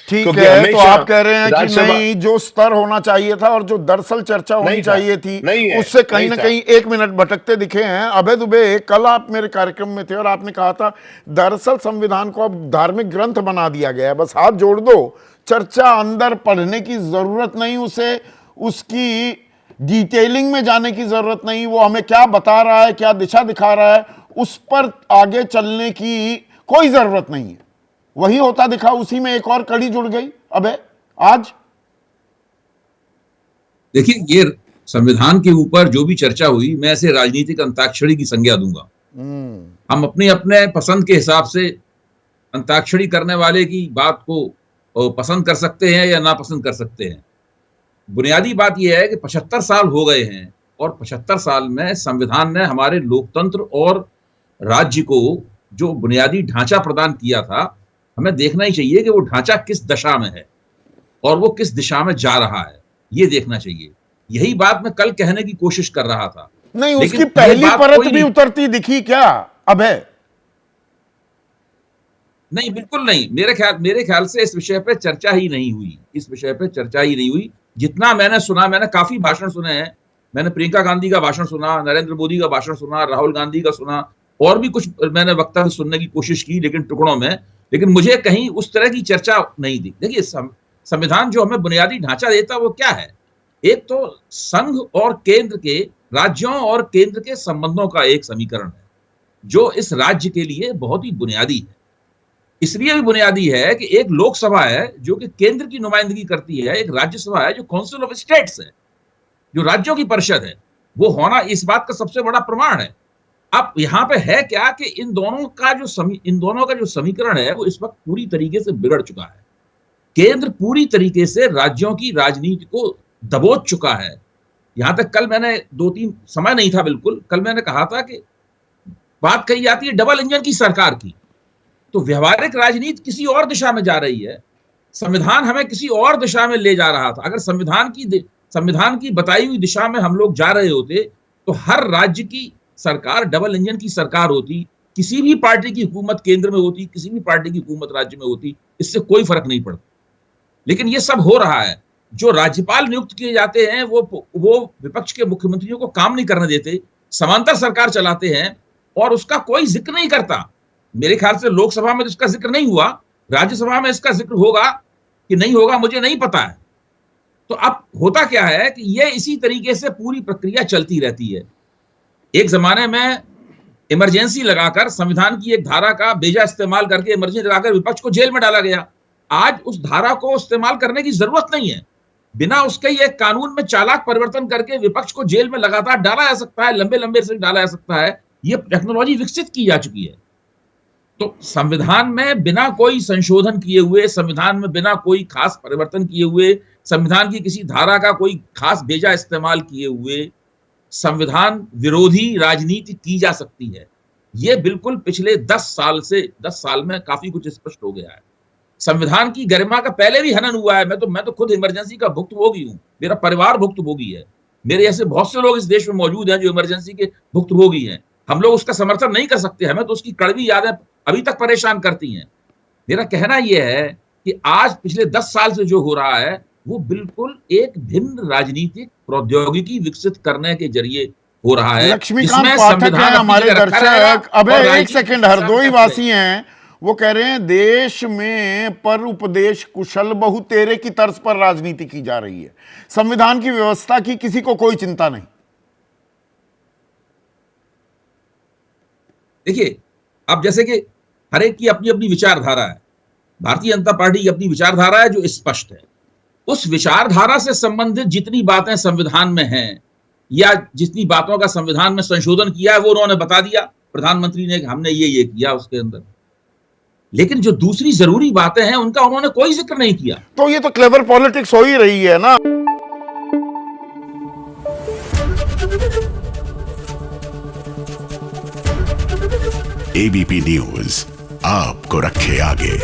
ठीक क्योंकि है, तो हमेशा आप कह रहे हैं कि राज्यसभा नहीं, जो स्तर होना चाहिए था और जो दरअसल चर्चा होनी नहीं था, चाहिए थी, नहीं है, उससे कहीं ना नहीं था। कहीं 1 मिनट भटकते दिखे हैं। अभय दुबे, कल आप मेरे कार्यक्रम में थे और आपने कहा था दरअसल संविधान को अब धार्मिक ग्रंथ बना दिया गया है, बस हाथ जोड़ दो, चर्चा अंदर पढ़ने की जरूरत नहीं, उसे उसकी डिटेलिंग में जाने की जरूरत नहीं, वो हमें क्या बता रहा है, क्या दिशा दिखा रहा है, उस पर आगे चलने की कोई जरूरत नहीं है। वही होता दिखा, उसी में एक और कड़ी जुड़ गई। अबे आज देखिए, ये संविधान के ऊपर जो भी चर्चा हुई, मैं इसे राजनीतिक अंताक्षरी की संज्ञा दूंगा। हम अपने अपने पसंद के हिसाब से अंताक्षरी करने वाले की बात को पसंद कर सकते हैं या नापसंद कर सकते हैं। बुनियादी बात यह है कि 75 साल हो गए हैं और 75 साल में संविधान ने हमारे लोकतंत्र और राज्य को जो बुनियादी ढांचा प्रदान किया था, हमें देखना ही चाहिए कि वो ढांचा किस दशा में है और वो किस दिशा में जा रहा है, ये देखना चाहिए। यही बात मैं कल कहने की कोशिश कर रहा था। नहीं, उसकी पहली परत भी उतरती दिखी क्या अभय? नहीं, बिल्कुल नहीं। मेरे ख्याल से इस विषय पे चर्चा ही नहीं हुई, इस विषय पे चर्चा ही नहीं हुई। जितना मैंने सुना, मैंने काफी भाषण सुने हैं। मैंने प्रियंका गांधी का भाषण सुना, नरेंद्र मोदी का भाषण सुना, राहुल गांधी का सुना, और भी कुछ मैंने वक्तव्य सुनने की कोशिश की, लेकिन टुकड़ों में। लेकिन मुझे कहीं उस तरह की चर्चा नहीं दी। देखिए, संविधान जो हमें बुनियादी ढांचा देता है वो क्या है? एक तो संघ और केंद्र के, राज्यों और केंद्र के संबंधों का एक समीकरण है, जो इस राज्य के लिए बहुत ही बुनियादी है। इसलिए भी बुनियादी है कि एक लोकसभा है जो कि केंद्र की नुमाइंदगी करती है, एक राज्यसभा है जो काउंसिल ऑफ स्टेट्स है, जो राज्यों की परिषद है। वो होना इस बात का सबसे बड़ा प्रमाण है। अब यहां पे है क्या कि इन दोनों का जो समीकरण है वो इस वक्त पूरी तरीके से बिगड़ चुका है। केंद्र पूरी तरीके से राज्यों की राजनीति को दबोच चुका है। यहां तक कल मैंने 2-3, समय नहीं था बिल्कुल, कल मैंने कहा था कि बात कही जाती है डबल इंजन की सरकार की, तो व्यवहारिक राजनीति किसी और दिशा में जा रही है, संविधान हमें किसी और दिशा में ले जा रहा था। अगर संविधान की बताई हुई दिशा में हम लोग जा रहे होते तो हर राज्य की सरकार डबल इंजन की सरकार होती, किसी भी पार्टी की हुकूमत केंद्र में होती, किसी भी पार्टी की हुकूमत राज्य में होती, इससे कोई फर्क नहीं पड़ता। लेकिन ये सब हो रहा है। जो राज्यपाल नियुक्त किए जाते हैं वो विपक्ष के मुख्यमंत्रियों को काम नहीं करने देते, समांतर सरकार चलाते हैं और उसका कोई जिक्र नहीं करता। मेरे ख्याल से लोकसभा में इसका जिक्र नहीं हुआ, राज्यसभा में इसका जिक्र होगा कि नहीं होगा मुझे नहीं पता है। तो अब होता क्या है कि ये इसी तरीके से पूरी प्रक्रिया चलती रहती है। एक जमाने में इमरजेंसी लगाकर, संविधान की एक धारा का बेजा इस्तेमाल करके इमरजेंसी लगाकर विपक्ष को जेल में डाला गया। आज उस धारा को इस्तेमाल करने की जरूरत नहीं है। बिना उसके ही एक कानून में चालाक परिवर्तन करके विपक्ष को जेल में लगातार डाला जा सकता है, लंबे लंबे से डाला जा सकता है। ये टेक्नोलॉजी विकसित की जा चुकी है। तो संविधान में बिना कोई संशोधन किए हुए, संविधान में बिना कोई खास परिवर्तन किए हुए, संविधान की किसी धारा का कोई खास बेजा इस्तेमाल किए हुए संविधान विरोधी राजनीति की जा सकती है। यह बिल्कुल पिछले 10 साल में काफी कुछ स्पष्ट हो गया है। संविधान की गरिमा का पहले भी हनन हुआ है। मैं तो खुद इमरजेंसी का भुक्तभोगी हूं, मेरा परिवार भुक्तभोगी है, मेरे ऐसे बहुत से लोग इस देश में मौजूद हैं जो इमरजेंसी के भुक्तभोगी हैं। हम लोग उसका समर्थन नहीं कर सकते, हमें तो उसकी कड़वी यादें अभी तक परेशान करती हैं। मेरा कहना यह है कि आज पिछले 10 साल से जो हो रहा है वो बिल्कुल एक भिन्न राजनीतिक प्रौद्योगिकी विकसित करने के जरिए हो रहा है। लक्ष्मीकांत पाठक हैं हमारे दर्शक। अबे एक सेकंड, हरदोई वासी हैं, वो कह रहे हैं देश में पर उपदेश कुशल बहु तेरे की तर्ज पर राजनीति की जा रही है, संविधान की व्यवस्था की किसी को कोई चिंता नहीं। देखिए, अब जैसे कि हर एक की अपनी अपनी विचारधारा है। भारतीय जनता पार्टी की अपनी विचारधारा है जो स्पष्ट है। उस विचारधारा से संबंधित जितनी बातें संविधान में हैं या जितनी बातों का संविधान में संशोधन किया है वो उन्होंने बता दिया, प्रधानमंत्री ने, हमने ये किया उसके अंदर। लेकिन जो दूसरी जरूरी बातें हैं उनका उन्होंने कोई जिक्र नहीं किया। तो ये तो क्लेवर पॉलिटिक्स हो ही रही है ना। एबीपी न्यूज आपको रखे आगे।